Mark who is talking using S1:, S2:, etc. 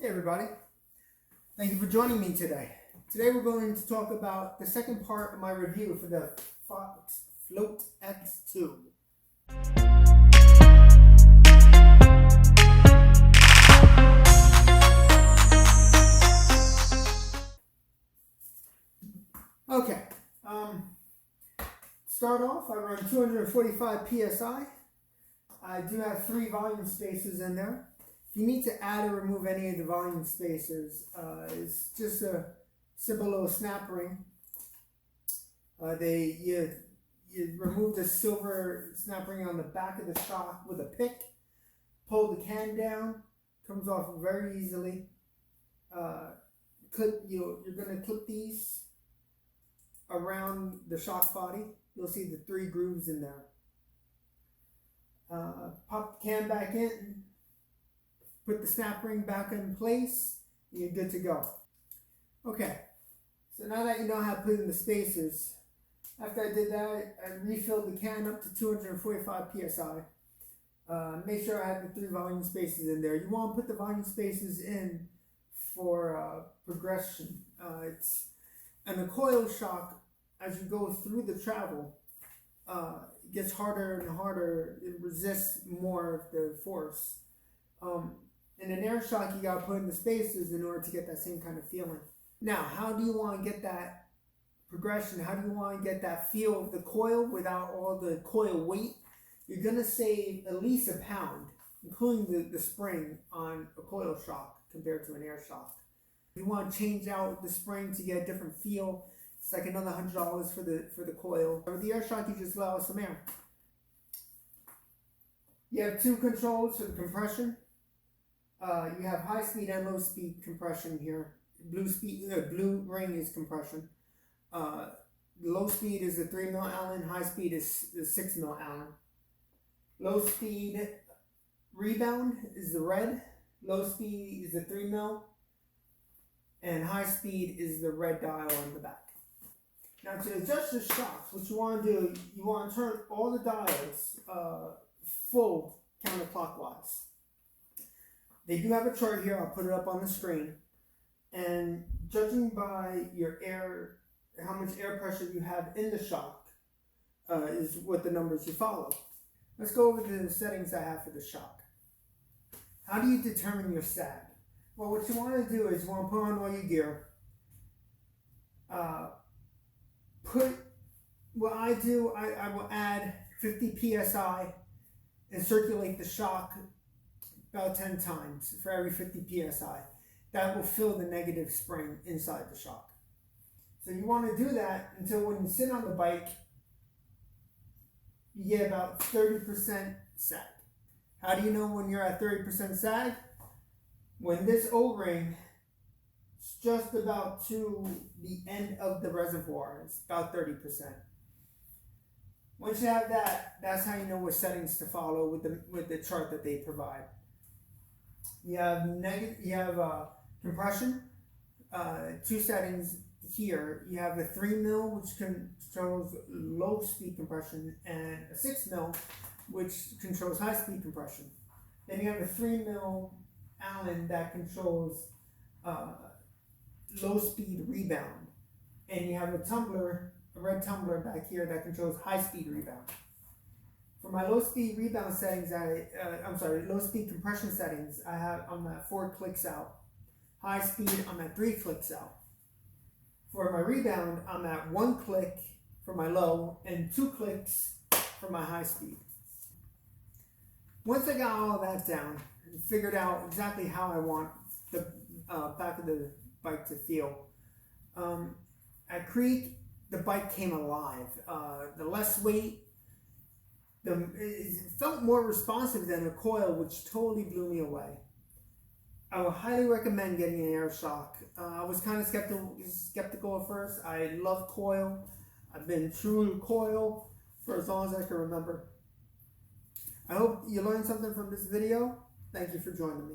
S1: Hey everybody, thank you for joining me today. Today we're going to talk about the second part of my review for the Fox Float X2. Okay, start off, I run 245 PSI. I do have 3 volume spacers in there. If you need to add or remove any of the volume spacers, it's just a simple little snap ring. You remove the silver snap ring on the back of the shock with a pick, pull the can down, comes off very easily. You're going to clip these around the shock body. You'll see the 3 grooves in there. Pop the can back in, put the snap ring back in place, and you're good to go. Okay, so now that you know how to put in the spacers, after I did that, I refilled the can up to 245 PSI. Make sure I have the 3 volume spacers in there. You want to put the volume spacers in for progression. It's an coil shock. As you go through the travel, it gets harder and harder. It resists more of the force. In an air shock, you got to put in the spacers in order to get that same kind of feeling. Now, how do you want to get that progression? How do you want to get that feel of the coil without all the coil weight? You're going to save at least a pound, including the spring, on a coil shock compared to an air shock. If you want to change out the spring to get a different feel, it's like another $100 for the coil. For the air shock, you just allow some air. You have 2 controls for the compression. You have high speed and low speed compression here. Blue ring is compression. Low speed is the 3 mil Allen. High speed is the 6 mil Allen. Low speed rebound is the red. Low speed is the 3 mil. And high speed is the red dial on the back. Now to adjust the shocks, what you want to do, you want to turn all the dials full counterclockwise. They do have a chart here. I'll put it up on the screen. And judging by your air, how much air pressure you have in the shock, is what the numbers you follow. Let's go over the settings I have for the shock. How do you determine your sag? Well, what you want to do is you want to put on all your gear. What I do, I will add 50 PSI and circulate the shock about 10 times for every 50 PSI. That will fill the negative spring inside the shock. So you want to do that until when you sit on the bike, you get about 30% sag. How do you know when you're at 30% sag? When this O-ring is just about to the end of the reservoir, it's about 30%. Once you have that, that's how you know what settings to follow with the chart that they provide. You have compression, 2 settings here. You have a 3 mil, which controls low speed compression, and a 6 mil, which controls high speed compression. Then you have a 3 mil Allen that controls low speed rebound, and you have a red tumbler back here that controls high speed rebound. For my low speed rebound settings, low speed compression settings, I'm at 4 clicks out. High speed, I'm at 3 clicks out. For my rebound, I'm at 1 click for my low and 2 clicks for my high speed. Once I got all of that down and figured out exactly how I want the back of the bike to feel, at Creek, the bike came alive. The less weight, it felt more responsive than a coil, which totally blew me away. I would highly recommend getting an air shock. I was kind of skeptical at first. I love coil. I've been true to coil for as long as I can remember. I hope you learned something from this video. Thank you for joining me.